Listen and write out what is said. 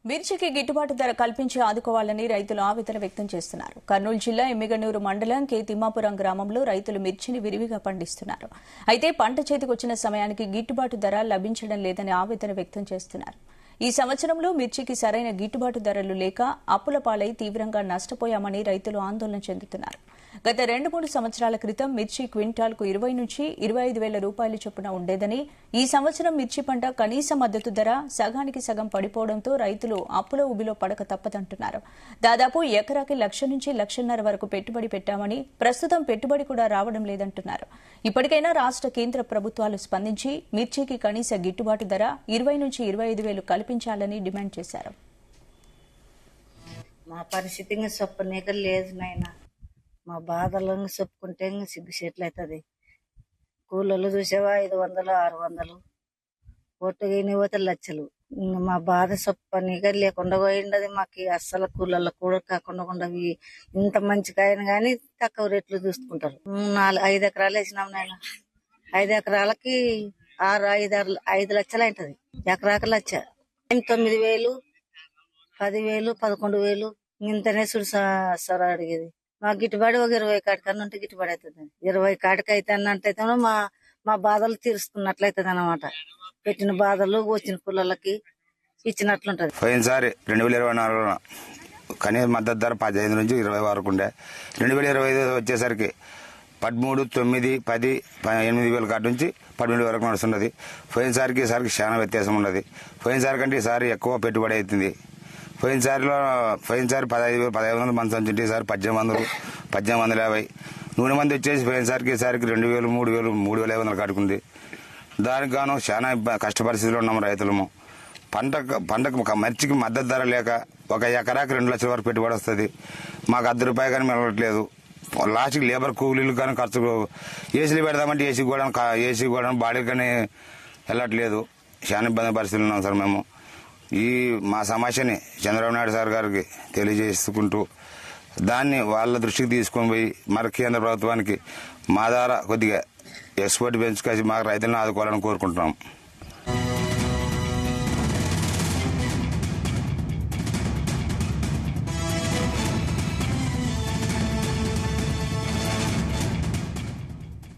మిర్చికి గిట్టుబాటు ధర కల్పించి ఆదుకోవాలని రైతులు ఆవేదన వ్యక్తం చేస్తున్నారు. కర్నూలు జిల్లా ఎమ్మిగనూరు మండలం కె తిమ్మాపురం గ్రామంలో రైతులు మిర్చిని విరివిగా పండిస్తున్నారు. అయితే పంట చేతికొచ్చిన సమయానికి గిట్టుబాటు ధర లభించడం లేదని ఆవేదన వ్యక్తం చేస్తున్నారు. ఈ సంవత్సరంలో మిర్చికి సరైన గిట్టుబాటు ధరలు లేక అప్పుల పాలై తీవ్రంగా నష్టపోయామని రైతులు ఆందోళన చెందుతున్నారు. గత 2-3 సంవత్సరాల క్రితం మిర్చి క్వింటాల్కు 20 నుంచి 25 వేల రూపాయల చొప్పున ఉండేదని, ఈ సంవత్సరం మిర్చి పంట కనీస మద్దతు ధర సగానికి సగం పడిపోవడంతో రైతులు అప్పుల ఊబిలో పడక తప్పదంటున్నారు. దాదాపు ఎకరాకి 1,00,000 నుంచి 1,50,000 వరకు పెట్టుబడి పెట్టామని, ప్రస్తుతం పెట్టుబడి కూడా రావడం లేదంటున్నారు. ఇప్పటికైనా రాష్ట్ర కేంద్ర ప్రభుత్వాలు స్పందించి మిర్చికి కనీస గిట్టుబాటు ధర 20 నుంచి 25 వేలు కల్పించాలని డిమాండ్ చేశారు. మా పరిస్థితి ఇంకా చెప్పనీక లేదు నాయన. మా బాధలను చెప్పుకుంటే సిగ్గుసేట్లు అవుతుంది. కూలీలు చూసేవా 500, 600, ఒట్టుగిని పోతే లక్షలు. ఇంకా మా బాధ చెప్పనీక లేకుండా పోయిండది. మాకు అస్సలు కూలీల్లో కూడా కాకుండా ఇంత మంచి కాయను కానీ తక్కువ రేట్లు చూసుకుంటారు. 5 ఎకరాలు వేసినాం నాయన. 5 ఎకరాలకి 5 లక్షలు అవుతుంది. ఎకరాకి 1,00,000. 9,000, 10,000, 11,000 ఇంతనే చూడు సార్ అడిగేది. మా గిట్టుబాటు ఒక 20 కాడికన్నా ఉంటే గిట్టుబాటు అవుతుంది. 20 కాడికి అయితే అన్నట్టయితే మా బాధలు తీరుస్తున్నట్లయితుంది అన్నమాట. పెట్టిన బాధలు వచ్చిన పుల్లలకి ఇచ్చినట్లుంటది. పోయినసారి 2024 కనీస మద్దతు ధర 15 నుంచి 20 వరకు ఉండే. 2025 వచ్చేసరికి 13, 9, 10, 8 వేల కాటి నుంచి 12 వరకు నడుస్తున్నది. పోయినసారికి ఈసారికి చాలా వ్యత్యాసం ఉన్నది. పోయినసారి కంటే ఈసారి ఎక్కువ పెట్టుబడి అవుతుంది. పోయినసారి 15,500 మంది సంచుంటే ఈసారి 1,800, 1,850. నూనె మంది వచ్చేసి పోయినసారికి ఈసారికి 2,000, 3,000, 3,500 కాటుకుంది. దానికి గాను చాలా కష్ట పరిస్థితుల్లో ఉన్నాము రైతులము. పంటకు మిర్చికి మద్దతు ధర లేక ఒక ఎకరాకి 2 లక్షల వరకు పెట్టుబడి వస్తుంది. మాకు ₹10 కానీ మిగలట్లేదు. లాస్ట్కి లేబర్ కూలీలు కానీ ఖర్చు, ఏసీలు పెడదామంటే ఏసీ కూడా బాడీ కానీ వెళ్ళట్లేదు. చాలా ఇబ్బంది పరిస్థితులు ఉన్నాం సార్ మేము. మా సమస్యని చంద్రబాబు నాయుడు సార్ గారికి తెలియజేసుకుంటూ దాన్ని వాళ్ళ దృష్టికి తీసుకొని పోయి మరి కేంద్ర ప్రభుత్వానికి మా ద్వారా కొద్దిగా ఎక్స్పోర్ట్ పెంచుకొచ్చి మాకు రైతులను ఆదుకోవాలని కోరుకుంటున్నాం.